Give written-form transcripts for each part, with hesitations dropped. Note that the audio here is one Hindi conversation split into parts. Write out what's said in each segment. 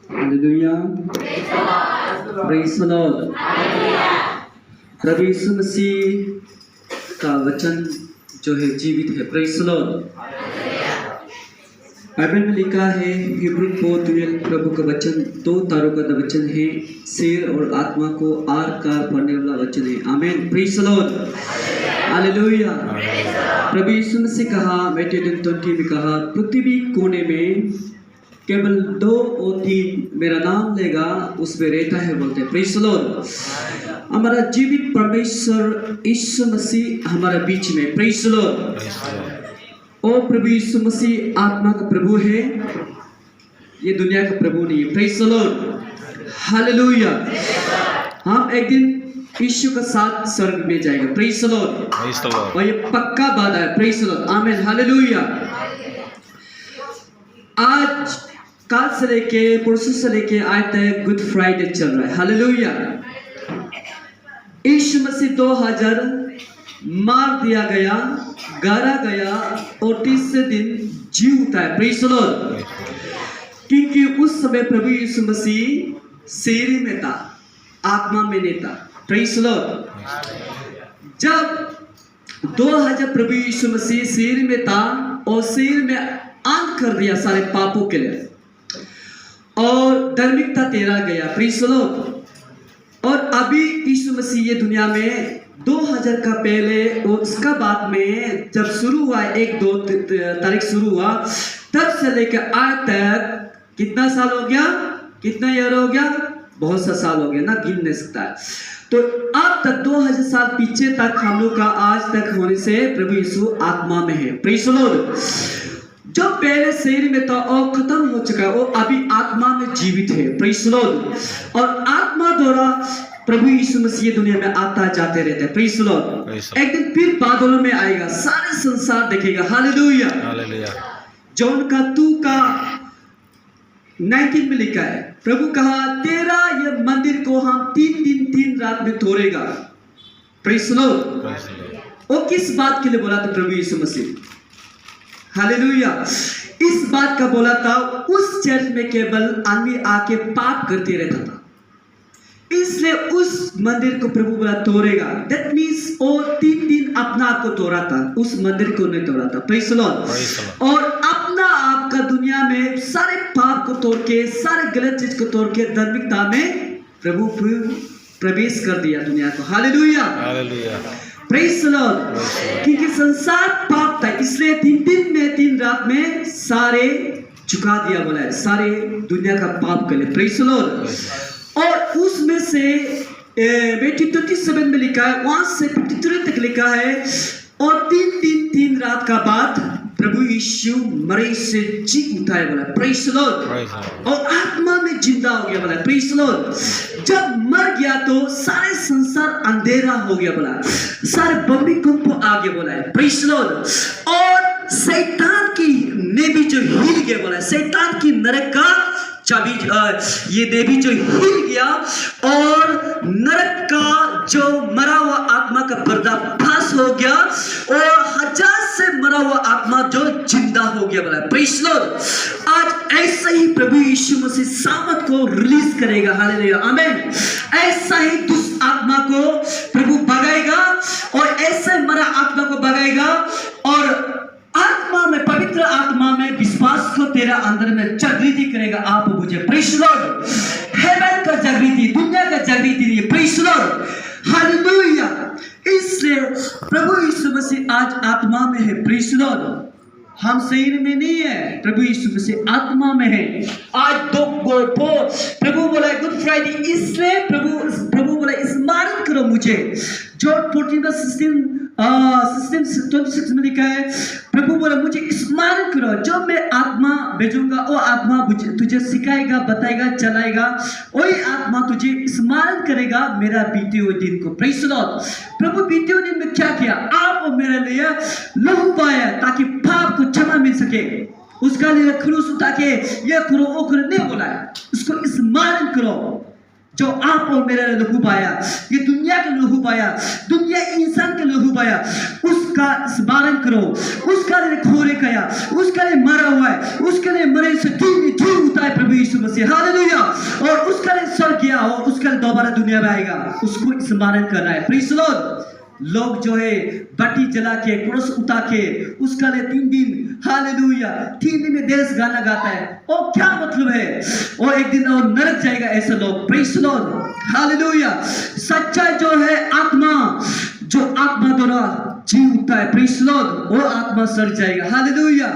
Hallelujah, praise the Lord. प्रभु यीशु मसीह का वचन जो है जीवित है। Praise the Lord. बाइबल में लिखा है हिब्रू 4:12 प्रभु का वचन दो तारों का वचन है, शेर और आत्मा को आर कार पढ़ने वाला वचन है। आमीन। Praise the Lord. हालेलुया। प्रभु यीशु मसीह कहा मैथ्यू 10:20 में कहा, पृथ्वी कोने में केवल 2 और 3 मेरा नाम लेगा उसमें रहता है बोलते हैं। Praise the Lord. हमारा जीवित परमेश्वर यीशु मसीह हमारे बीच में। Praise the Lord. ओ प्रभु यीशु मसीह आत्मा का प्रभु है, ये दुनिया का प्रभु नहीं है। Praise the Lord. हालेलुया। हम एक दिन यीशु के साथ स्वर्ग में जाएगा। Praise the Lord. और ये पक्का बात है। Praise the Lord. आमीन। हालेलुया। आज कल से लेके परसों से लेके आज तक गुड फ्राइडे चल रहा है। हालेलुया। यीशु मसीह 2000 मार दिया गया, गाड़ा गया और तीसरे दिन जी उठा है। Praise the Lord. क्योंकि उस समय प्रभु यीशु मसीह शरीर में था, आत्मा में नहीं था। Praise the Lord. जब 2000 प्रभु यीशु मसीह शरीर में था और शरीर में अंत कर दिया सारे पापों के लिए और धार्मिकता तेरा गया। Praise the Lord. और अभी यीशु मसीह ये दुनिया में 2000 का पहले और उसका बाद में जब शुरू हुआ 1-2 तारीख शुरू हुआ, तब से लेकर आज तक कितना साल हो गया, कितना ईयर हो गया, बहुत सा साल हो गया ना, गिन नहीं सकता है। तो अब तक 2000 साल पीछे तक हम लोग का आज तक होने से प्रभु यीशु आत्मा में है। Praise the Lord. जो पहले शरीर में था और खत्म हो चुका है, वो अभी आत्मा में जीवित है। Praise the Lord. और आत्मा द्वारा प्रभु यीशु मसीह दुनिया में आता जाते रहते हैं। Praise the Lord. एक दिन फिर बादलों में आएगा, सारे संसार देखेगा। हालेलुया। हालेलुया। जॉन का 2 का 19 में लिखा है, प्रभु कहा तेरा ये मंदिर को हम 3 दिन 3 रात में तोड़ेगा। Praise the Lord. वो किस बात के लिए बोला था प्रभु यीशु मसीह? हालेलुया। इस बात का बोला था, उस चर्च में केवल आदमी आके पाप करते रहता था, इसलिए उस मंदिर को प्रभु बोला तोड़ेगा। दैट मीन्स वो 3 दिन अपना आप को तोड़ा था, उस मंदिर को नहीं तोड़ा था। Praise the Lord. और अपना आप का दुनिया में सारे पाप को तोड़ के, सारे गलत चीज को तोड़ के धार्मिकता में प्रभु प्रवेश कर दिया दुनिया को। Hallelujah. Hallelujah. Praise the Lord. क्योंकि संसार पाप था, इसलिए 3 दिन में 3 रात में सारे चुका दिया बोला है, सारे दुनिया का पाप के लिए। Praise the Lord. और उसमें से मैथ्यू 27 में लिखा है, 1 से 53 तक लिखा है, और 3 दिन 3 रात का बाद प्रभु यीशु मरे से जी उठा है बोला। Praise the Lord. और आत्मा में जिंदा हो गया बोला। Praise the Lord. जब मर गया तो सारे संसार अंधेरा हो गया बोला, सारे भूमिकंप आ गया बोला है। Praise the Lord. और शैतान की ने भी जो हिल गया बोला, शैतान की नरक का चाबी ये देवी जो हिल गया और नरक का जो मरा हुआ आत्मा का पर्दाफाश हो गया और 1000 से मरा हुआ आत्मा जो जिंदा हो गया बोला। Praise the Lord. आज ऐसा ही प्रभु यीशु मसीह सामर्थ को रिलीज करेगा। हालेलुया। आमीन। ऐसा ही दुष्ट आत्मा को प्रभु भगाएगा और ऐसे मरा आत्मा को भगाएगा और आत्मा में, पवित्र आत्मा में विश्वास को तेरा अंदर में जागृति करेगा। आप मुझे। Praise the Lord. हेवन का जागृति, दुनिया का जागृति नहीं है। Praise the Lord. हालेलुया। इसलिए प्रभु यीशु मसीह आज आत्मा में है। Praise the Lord. हम शरीर में नहीं है, प्रभु यीशु मसीह आत्मा में है। आज प्रभु बोला गुड फ्राइडे, इसलिए प्रभु बोला स्मरण करो मुझे। जॉन 14:26 में लिखा है, प्रभु बोला मुझे स्मरण करो, जब मैं आत्मा भेजूंगा वो आत्मा तुझे सिखाएगा, बताएगा, चलाएगा, वही आत्मा तुझे स्मरण करेगा मेरा बीते हुए दिन को। Praise the Lord. प्रभु बीते हुए दिन में क्या किया? आप और मेरे लिए लहू बहाया ताकि पाप को क्षमा मिल सके। उसका लिए क्रूस उठा के ये करो वो करो नहीं बोला है, उसको स्मरण करो। जो आप और मेरे लिए लहू बहाया, ये दुनिया का लहू बहाया, दुनिया इंसान का लहू बहाया, उसका स्मरण करो। उसका लिए खोरे खाया, उसका लिए मरा हुआ है, उसके लिए मरे से जी उठता है प्रभु यीशु मसीह, हालेलुया। और उसका लिए स्वर्ग गया और उसका लिए दोबारा दुनिया में आएगा, उसको स्मरण करना है। Praise the Lord. लोग जो है बत्ती जला के क्रूस उठा के उसका लिए 3 दिन, हालेलुया, 3 दिन में देश गाना गाता है। और क्या मतलब है? और एक दिन और नरक जाएगा ऐसे लोग। Praise the Lord, hallelujah. सच्चा जो है आत्मा, जो आत्मा द्वारा जी उठता है, प्रेज़ द लॉर्ड, वो आत्मा स्वर्ग जाएगा, हालेलुया।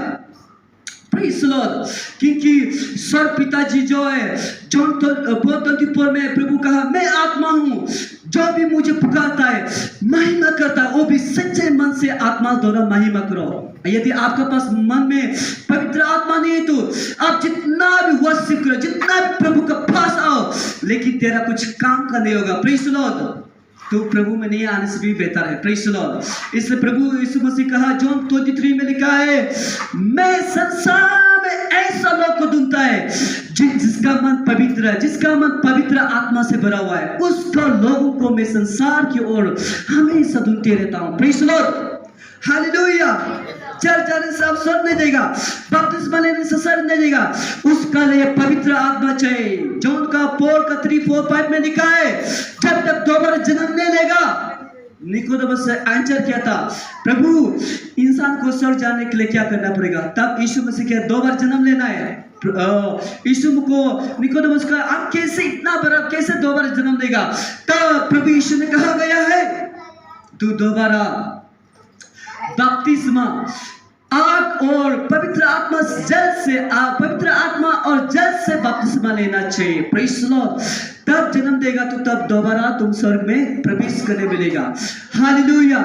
Praise the Lord. क्योंकि स्वर पिताजी जो है जॉन 4:24 में प्रभु कहा, मैं आत्मा हूँ, जो भी मुझे पुकारता है महिमा करता है, वो भी सच्चे मन से आत्मा द्वारा महिमा करो। यदि आपके पास मन में पवित्र आत्मा नहीं है तो आप जितना भी वर्शिप करो, जितना भी प्रभु के पास आओ, लेकिन तेरा कुछ काम का नहीं होगा। Praise the Lord. तो प्रभु में नहीं आने से भी बेहतर है। Praise the Lord. इसलिए प्रभु यीशु मसीह कहा, जॉन 23 में लिखा है, मैं संसार में ऐसा लोग को ढूंढता है जिसका मन पवित्र है, जिसका मन पवित्र आत्मा से भरा हुआ है, उसका लोगों को मैं संसार की ओर हमेशा ढूंढते रहता हूँ। Praise the Lord, hallelujah. Church जाने से आप स्वर्ग नहीं देगा, बपतिस्मा लेने से स्वर्ग नहीं देगा, उसका लिए पवित्र आत्मा चाहिए। जॉन का 4:3-4-5 में लिखा है, जब तक दोबारा जन्म नहीं लेगा। निकोदेमस से आंसर किया था, प्रभु इंसान को स्वर्ग जाने के लिए क्या करना पड़ेगा? तब यीशु मसीह के 2 बार जन्म लेना है। यीशु को निकोदेमस का, आप कैसे इतना बड़ा, कैसे 2 बार जन्म देगा? तब प्रभु यीशु ने कहा गया है, तू दोबारा बपतिस्मा आग और पवित्र आत्मा जल से, पवित्र आत्मा और जल से बपतिस्मा लेना चाहिए। Praise the Lord. तब जन्म देगा तो तब दोबारा तुम स्वर्ग में प्रवेश करने मिलेगा, हालेलुया।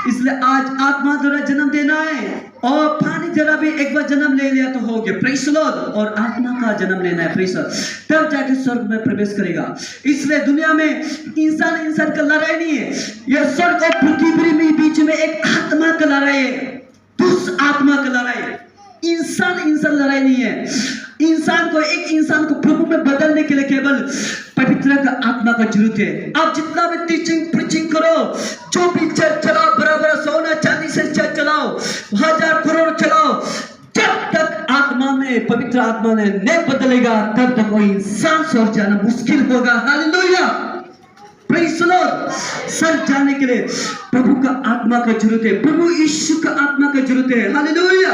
इसलिए आज आत्मा द्वारा जन्म देना है, और पानी जरा भी एक बार जन्म ले लिया तो हो गया। Praise the Lord. और आत्मा का जन्म लेना है, प्रेज़ द लॉर्ड, तब जाके स्वर्ग में प्रवेश करेगा। इसलिए दुनिया में इंसान का लड़ाई नहीं है, यह स्वर्ग और पृथ्वी में बीच में एक आत्मा का लड़ाई है, उस आत्मा का लड़ाई। इंसान लड़ाई नहीं है। एक इंसान को प्रभु में बदलने के लिए केवल पवित्र का आत्मा का जरूरत है। आप जितना भी टीचिंग प्रीचिंग करो, जो भी चर्च चलाओ, बराबर सोना चांदी से चर्च चलाओ, 1000 करोड़ चलाओ, जब तक आत्मा में, पवित्र आत्मा में नहीं बदलेगा, तब तक वो इंसान स्वर्ग जाना मुश्किल होगा। Hallelujah, praise the Lord. स्वर्ग जाने के लिए प्रभु का आत्मा का जरूरत है, प्रभु यीशु का आत्मा का जरूरत है। Hallelujah,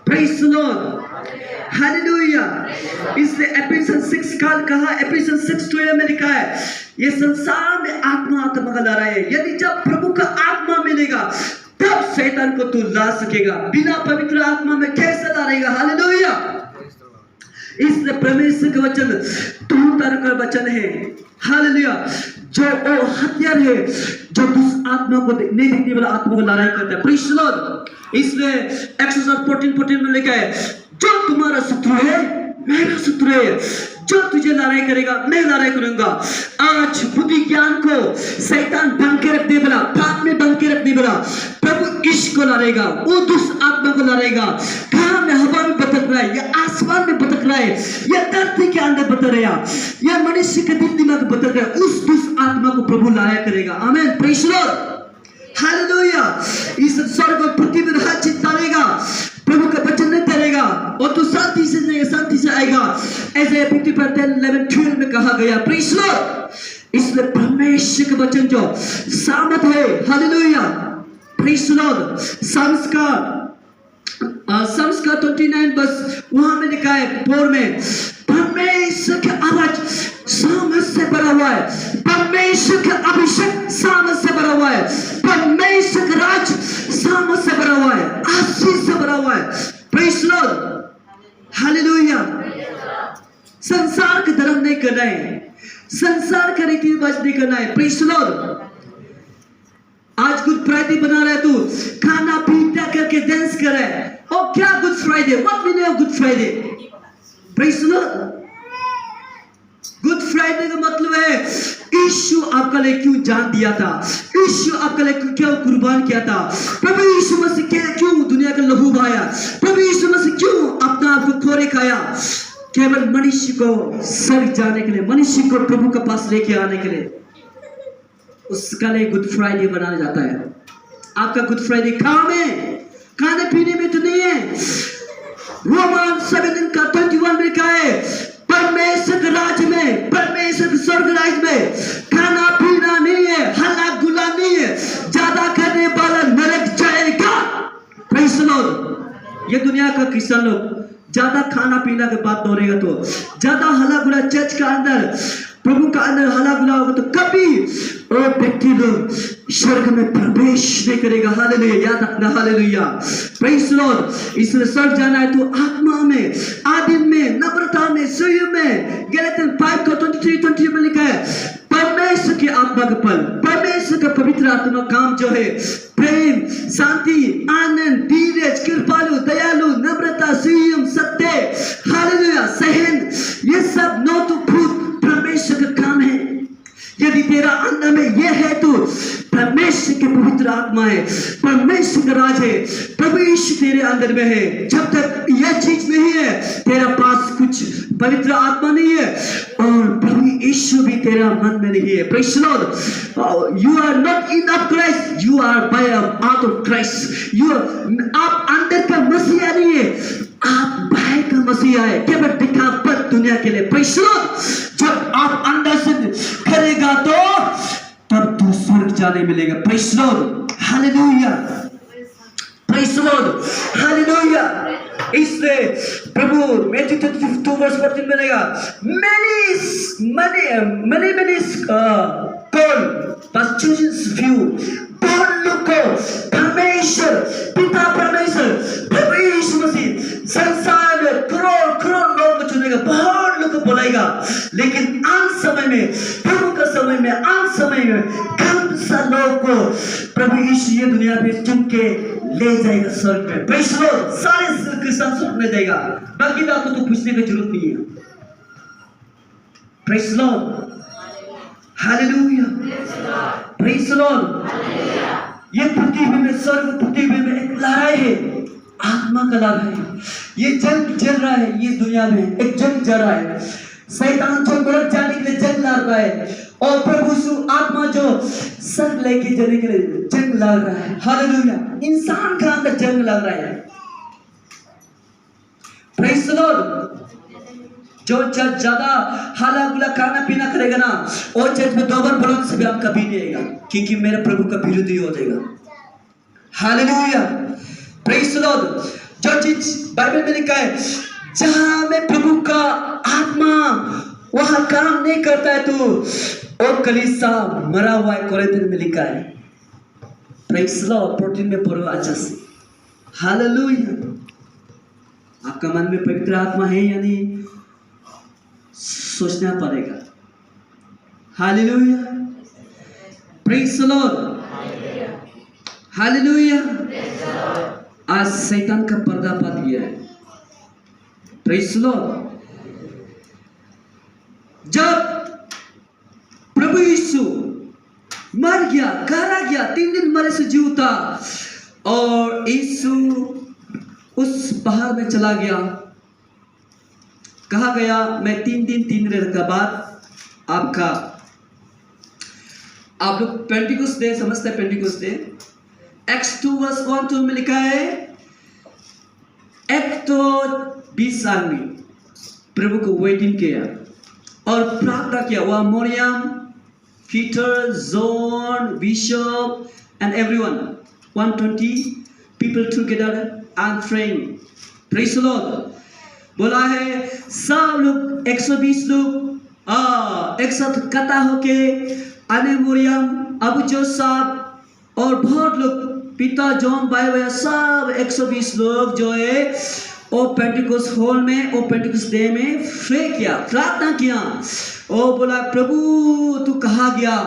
praise the Lord, hallelujah. इसलिए एफिसियंस 6 काल कहा, एफिसियंस 6:12 में लिखा है, ये संसार में आत्मा का लड़ाई है। यदि जब प्रभु का आत्मा मिलेगा तब शैतान को तू ला सकेगा, बिना पवित्र आत्मा में कैसे लड़ेगा? हालेलुया। इसलिए परमेश्वर का वचन 2 तरह का वचन है, हालेलुया, जो वो हथियार है जो दुष्ट आत्मा को नहीं देखने वाला आत्मा को लड़ाई करता है। Praise the Lord. इसलिए एक्सोडस 14:14 में लिखा है, जो तुम्हारा शत्रु है मेरा शत्रु है, जो तुझे लड़ाई करेगा मैं लड़ाई करूंगा। आज बुद्धि ज्ञान को शैतान बन के रखने वाला, पाप में बन के रखने वाला प्रभु इश्क को लड़ेगा, वो दुष्ट आत्मा को लड़ेगा। कहाँ में हवा में भटक रहा है, या आसमान में भटक रहा है, या धरती के अंदर भटक रहा है, या मनुष्य के दिल दिमाग भटक रहा है, उस दुष्ट आत्मा को प्रभु लड़ाई करेगा। आमीन, प्रेज़ द लॉर्ड, हालेलुया। इस स्वर्ग और पृथ्वी में राज्य चलेगा, प्रभु का वचन नहीं करेगा, और तू शांति से नहीं, शांति से आएगा, ऐसे पृथ्वी पर 11:12 में कहा गया। Praise the Lord. इसलिए परमेश्वर का वचन जो सामर्थ है, हालेलुया, प्रेज़ द लॉर्ड। संस्कार 29 बस वहां में लिखा है 4 में, परमेश्वर की आवाज सामर्थ से भरा हुआ है, परमेश्वर का अभिषेक सामर्थ से भरा हुआ है, परमेश्वर का राज सामर्थ से भरा हुआ है, आशीष से भरा हुआ है। Praise the Lord, hallelujah. संसार का धर्म नहीं करना है, संसार का रीति रिवाज नहीं करना है। Praise the Lord. आज गुड फ्राइडे बना रहा है, तू खाना पीना करके डांस कर रहा है, और क्या good Friday? What meaning of good Friday? Praise the Lord. Good Friday का मतलब है यीशु आपका लिए क्यों जान दिया था, यीशु आपका लिए क्यों कुर्बान किया था, प्रभु यीशु मसीह क्यों दुनिया का लहू बहाया, प्रभु यीशु मसीह क्यों अपना आप को खोरे खाया, केवल मनुष्य को स्वर्ग जाने के लिए, मनुष्य को प्रभु के पास लेके आने के लिए। उसका लिए गुड फ्राइडे बनाया जाता है। आपका गुड फ्राइडे खाने पीने में तो नहीं है। रोमन 7:21 में लिखा है, क्रिश्चियन लोग ज्यादा खाना पीना के बाद दौड़ेगा तो ज्यादा हल्ला गुला चर्च का अंदर प्रभु का अंदर हल्ला गुला होगा तो कभी वो व्यक्ति लोग स्वर्ग में प्रवेश नहीं करेगा। हालेलुया, याद रखना। Hallelujah, praise Lord. इसलिए स्वर्ग जाना है तो आत्मा में, आदिम में, नम्रता में, संयम में। गलातियन 5:23-23 में लिखा है परमेश्वर की आत्मा का फल, परमेश्वर का पवित्र आत्मा काम जो है प्रेम, शांति, आनंद, धीरज, कृपालु, दयालु, नम्रता, संयम, सत्य, हालेलुया, सहन, ये सब नौ तो फूट परमेश्वर का काम है। यदि तेरा अंदर में यह है तो परमेश्वर के पवित्र आत्मा है, परमेश्वर का राज है, प्रभु यीशु तेरे अंदर में है। जब तक यह चीज नहीं है तेरा पास कुछ पवित्र आत्मा नहीं है और प्रभु यीशु भी तेरा मन में नहीं है। Praise the Lord. You are not in of Christ, you are by out of Christ. आप अंदर का मसीहा नहीं है, आप बाहर का मसीहा है, केवल दिखावट दुनिया के लिए। Praise the Lord. जब आप अंदर से करेगा तो तब तो स्वर्ग जाने मिलेगा। Praise the Lord, hallelujah, praise the Lord, hallelujah. इसलिए प्रभु मैथ्यू 22:14 मिलेगा many called but chooses few। बहुत लोग को परमेश्वर पिता परमेश्वर प्रभु यीशु मसीह संसार में करोड़ लोग को चुनेगा, बहुत लोग को बुलाएगा, लेकिन अंत समय में, प्रभु का समय में, अंत समय में कम सा लोग को प्रभु यीशु ये दुनिया में चुन के ले जाएगा स्वर्ग में। Praise the Lord. सारे क्रिश्चियन स्वर्ग में जाएगा, बाकी बात को तो पूछने की जरूरत नहीं है। Praise the Lord, hallelujah, praise the Lord. ये पृथ्वी में, स्वर्ग पृथ्वी में एक लड़ाई है, आत्मा का लड़ाई है। ये जंग चल रहा है, ये दुनिया में एक जंग चल रहा है। शैतान जो गलत जाने के लिए जंग लड़ रहा है और प्रभु यीशु आत्मा जो स्वर्ग लेके जाने के लिए जंग लड़ रहा है। हालेलुया, इंसान का अंदर जंग लड़ रहा है। Praise the Lord. जो चर्च ज्यादा हाला गुला खाना पीना करेगा ना, वो चर्च में दोबारा बोलने से भी आप कभी नहीं आएगा, क्योंकि मेरे प्रभु का विरोधी हो जाएगा। Hallelujah, praise the Lord. जो चीज बाइबल में लिखा है जहां में प्रभु का आत्मा वहां काम नहीं करता है तो वो कलीसिया मरा हुआ है, कोरिन्थियों में लिखा है। Praise the Lord. प्रोटीन में पढ़ो अच्छा से। हालेलुया। आपका मन में पवित्र आत्मा है या नहीं सोचना पड़ेगा। Hallelujah, praise the Lord, hallelujah. आज शैतान का पर्दाफाश किया है। Praise the Lord. जब प्रभु यीशु मर गया, गाड़ा गया, 3 दिन मरे से जी उठा और यीशु उस पहाड़ में चला गया। कहा गया मैं 3 दिन 3 रात के बाद आपका, आप लोग पेंटिकोस्ट डे समझते हैं, पेंटिकोस्ट डे Acts 2:1-2 में लिखा है एक तो 20 आदमी प्रभु को वेटिंग किया और प्रार्थना किया। वह Mariam, Peter, John, bishop and everyone 120 people together and praying। Praise the Lord। बोला है सब लोग 120 लोग एक साथ इकट्ठा होके अने मरियम, अबू जोसेफ और बहुत लोग, पिता जॉन, भाई भैया सब 120 लोग जो है वो पेंटिकोस्ट हॉल में, वो पेंटिकोस्ट डे में प्रे किया, प्रार्थना किया। वो बोला प्रभु तू कहाँ गया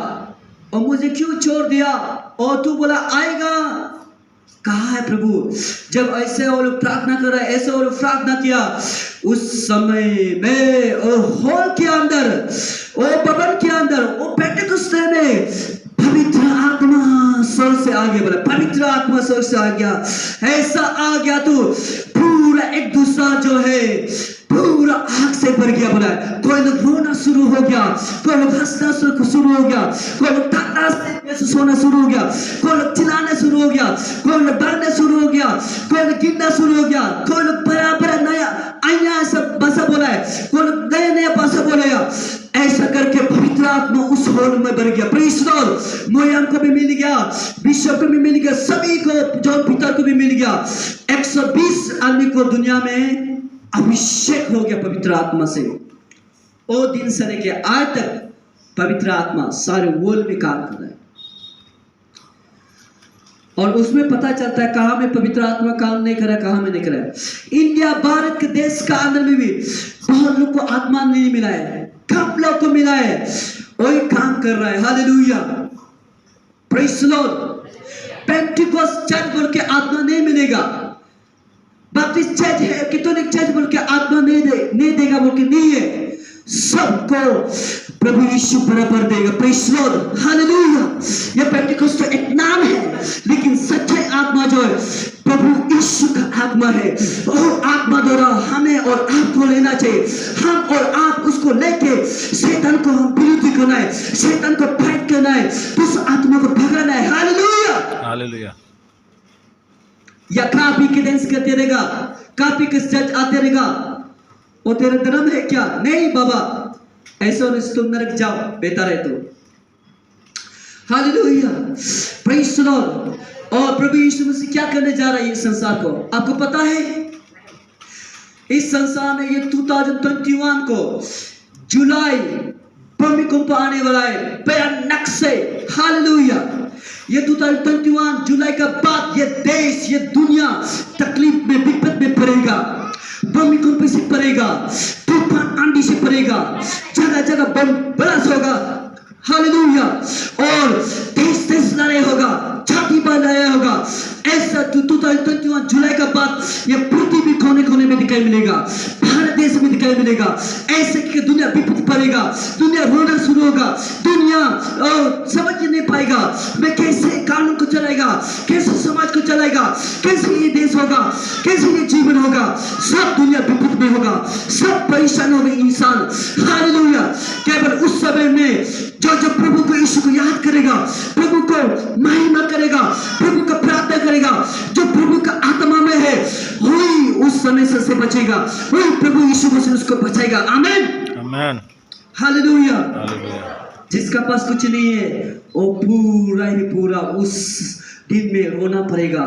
और मुझे क्यों छोड़ दिया, और तू बोला आएगा, कहा है प्रभु। जब ऐसे वो लोग प्रार्थना कर रहे, ऐसे वो लोग प्रार्थना किया, उस समय में वो हॉल के अंदर, वो भवन के अंदर, वो पेंटिकोस्ट डे में पवित्र आत्मा स्वर्ग से आ गया। बोला पवित्र आत्मा स्वर्ग से आ गया, ऐसा आ गया तो पूरा एक दूसरा जो है पूरा आग से भर गया। बोला कोई लोग रोना शुरू हो गया, कोई लोग हंसना शुरू हो गया, कोई लोग ताना से सोना शुरू हो गया, कोई लोग चिल्लाना शुरू हो गया, कोई लोग डरना शुरू हो गया, कोई लोग गिरना शुरू हो गया, कोई लोग बड़ा नया आईना सब भाषा बोला है, कोई लोग नया भाषा बोलेगा। ऐसा करके पवित्र आत्मा उस हॉल में भर गया। Praise the Lord. मोयाम को भी मिल गया, बिशप को भी मिल गया, सभी को, जॉन पीटर को भी मिल गया। 120 आदमी को दुनिया में अभिषेक हो गया पवित्र आत्मा से। वो दिन से लेके आज तक पवित्र आत्मा सारे वर्ल्ड में काम कर रहा है। और उसमें पता चलता है कहाँ में पवित्र आत्मा काम नहीं कर रहा है, कहाँ में नहीं कर रहा है। इंडिया भारत के देश का अंदर में भी बहुत लोग को आत्मा नहीं मिला है, कम लोग को मिला है, वही काम कर रहा है। Hallelujah, praise the Lord. Pentecost church बोल के आत्मा नहीं मिलेगा, बैप्टिस्ट चर्च है, कैथोलिक चर्च बोल के आत्मा नहीं देगा बोल के नहीं है। सबको प्रभु यीशु बराबर देगा। Praise the Lord, hallelujah. ये पेंटिकोस्ट तो एक नाम है, लेकिन सच्चाई आत्मा जो है प्रभु यीशु का आत्मा है। और आत्मा द्वारा हमें और आपको लेना चाहिए। हम और आप उसको लेके शैतान को हम विरोधी करना है, शैतान को फाइट करना है, उस आत्मा को भगाना है। Hallelujah, hallelujah. या कापी के डांस करते रहेगा, कापी के चर्च आते रहेगा, वो तेरा धर्म है क्या? नहीं बाबा, ऐसा नहीं, तुम नरक जाओ बेहतर है तो। Hallelujah, praise the Lord. और प्रभु यीशु मसीह क्या करने जा रहा है इस संसार को, आपको पता है? इस संसार में ये 2021 को जुलाई भूमिकंप आने वाला है, भयानक से। हालेलुया, ये 2021 जुलाई का बाद ये देश, ये दुनिया तकलीफ में, विपद में पड़ेगा, भूमिकंप से पड़ेगा, तूफान आंधी से पड़ेगा, जगह जगह बम ब्लास्ट होगा। हालेलुया, और देश देश लड़ाई होगा, छाती पर लड़ाई होगा। ऐसा 2021 जुलाई का बाद ये पृथ्वी भी कोने कोने में दिखाई मिलेगा, भारत देश में दिखाई मिलेगा। ऐसे कि दुनिया विपद पड़ेगा, दुनिया रोना शुरू होगा, दुनिया समझ नहीं पाएगा मैं कैसे कानून को चलाएगा, कैसे समाज को चलाएगा, कैसे ये देश होगा, कैसे ये जीवन होगा। सब दुनिया विपद में होगा, सब परेशान होगा इंसान। हालेलुया, केवल उस समय में जो प्रभु को, यीशु को याद करेगा, प्रभु को महिमा करेगा, प्रभु का प्रार्थना करेगा, जो प्रभु का आत्मा में है, वही उस समय से बचेगा, वही प्रभु यीशु मसीह उसको बचाएगा। आमीन, आमीन, हालेलुया, हालेलुया। जिसका पास कुछ नहीं है वो पूरा ही पूरा उस दिन में रोना पड़ेगा।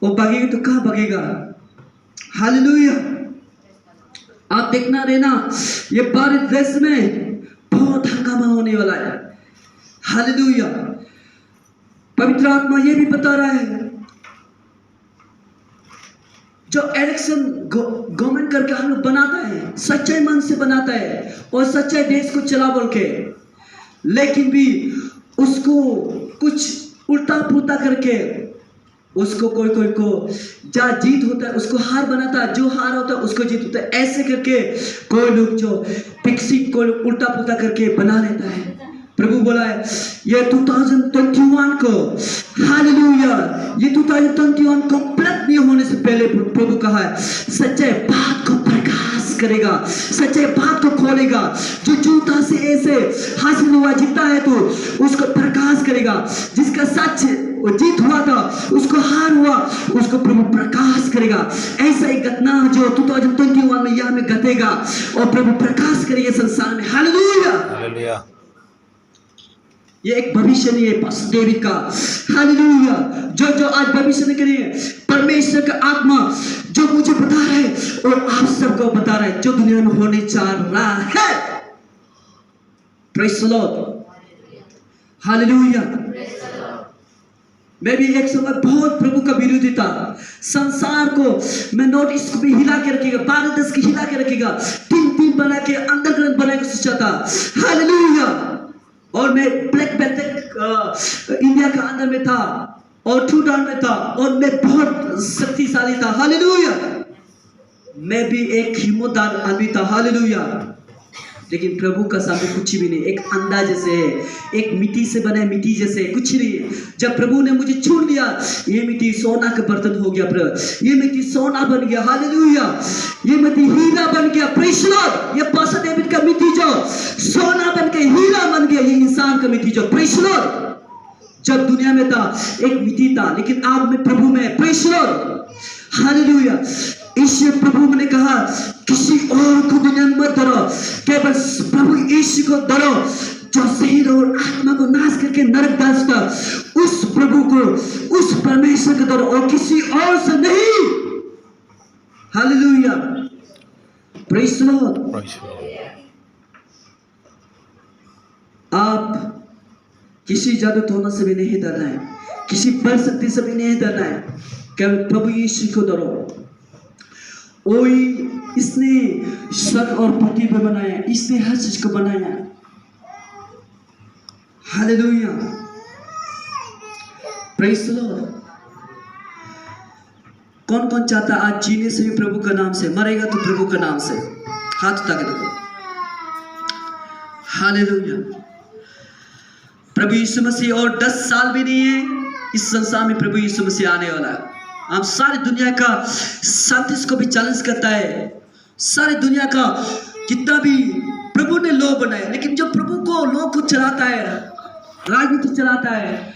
वो भागेगा तो कहाँ भागेगा? हालेलुया। आप देखना रहना, ये भारत देश में बहुत हंगामा होने वाला है। हालेलुया, पवित्र आत्मा ये भी बता रहा है, जो इलेक्शन गवर्नमेंट करके हम लोग बनाता है, सच्चाई मन से बनाता है और सच्चाई देश को चला बोल के, लेकिन भी उसको कुछ उल्टा पुल्टा करके उसको कोई कोई को जहाँ जीत होता है उसको हार बनाता है, जो हार होता है उसको जीत होता है। ऐसे करके कोई लोग जो फिक्सिंग को उल्टा पुल्टा करके बना लेता है। प्रभु बोला है ये 2021 को, हालेलुया, ये 2021 कंप्लीट नहीं होने से पहले प्रभु कहा है सच्चाई बात को प्रकाश करेगा, सच्चाई बात को खोलेगा। जो झूठा से ऐसे हासिल हुआ जीता है तो उसको प्रकाश करेगा, जिसका सच जीत हुआ था उसको हार हुआ उसको प्रभु प्रकाश करेगा। ऐसा एक घटना जो 2021 में यहाँ में घटेगा और प्रभु प्रकाश करेगा संसार में। Hallelujah, hallelujah. ये एक भविष्य नहीं है पास्टर डेविड का। हालेलुया, जो आज भविष्य नहीं करिए, परमेश्वर का आत्मा जो मुझे बता रहा है और आप सबको बता रहा है जो दुनिया में होने जा रहा है। Praise the Lord, hallelujah. मैं भी एक समय बहुत प्रभु का विरोधी था। संसार को मैं नॉर्थ ईस्ट को भी हिला के रखेगा, भारत देश की हिला के रखेगा, टीम बना के अंडरग्राउंड बना के सोचा था। हालेलुया, और मैं ब्लैक बेल्ट इंडिया का अंदर में था और टू डाउन में था और मैं बहुत शक्तिशाली था। हालेलुया, मैं भी एक हिम्मतदार आदमी था। हालेलुया, लेकिन प्रभु का सामने कुछ भी नहीं, एक अंडा जैसे है, एक मिट्टी से बने मिट्टी जैसे, कुछ नहीं है। जब प्रभु ने मुझे छू लिया, ये मिट्टी सोना का बर्तन हो गया, प्रभु ये मिट्टी सोना बन गया। हालेलुया, ये मिट्टी हीरा बन गया। प्रेज़ द लॉर्ड, ये पास्टर डेविड का मिट्टी जो सोना बन के हीरा बन गया, ये इंसान का मिट्टी जो। प्रेज़ द लॉर्ड, जब दुनिया में था एक मिट्टी था, लेकिन आज मैं प्रभु में। Praise the Lord, hallelujah. इसलिए प्रभु ने कहा किसी और को दुनिया में मत धरो, केवल प्रभु को डरो जो शरीर और आत्मा को नाश करके नरक डालता, उस प्रभु को, उस परमेश्वर को डरो और किसी और से नहीं। Hallelujah, praise the Lord. आप किसी जादू टोना से भी नहीं डरना है, किसी बल शक्ति से भी नहीं डरना है, केवल प्रभु यीशु को डरो। वही इसने स्वर्ग और पृथ्वी को बनाया, इसने हर चीज को बनाया। Hallelujah, praise the Lord. कौन कौन चाहता आज जीने से भी प्रभु का नाम से, मरेगा तो प्रभु का नाम से? हाथ उठा के देखो। हालेलुया। प्रभु यीशु मसीह और 10 साल भी नहीं है इस संसार में प्रभु यीशु मसीह आने वाला है। आप सारी दुनिया का साइंटिस्ट को भी चैलेंज करता है, सारी दुनिया का जितना भी प्रभु ने लॉ बनाया, लेकिन जो प्रभु को लॉ को चलाता है, राजनीति चलाता है,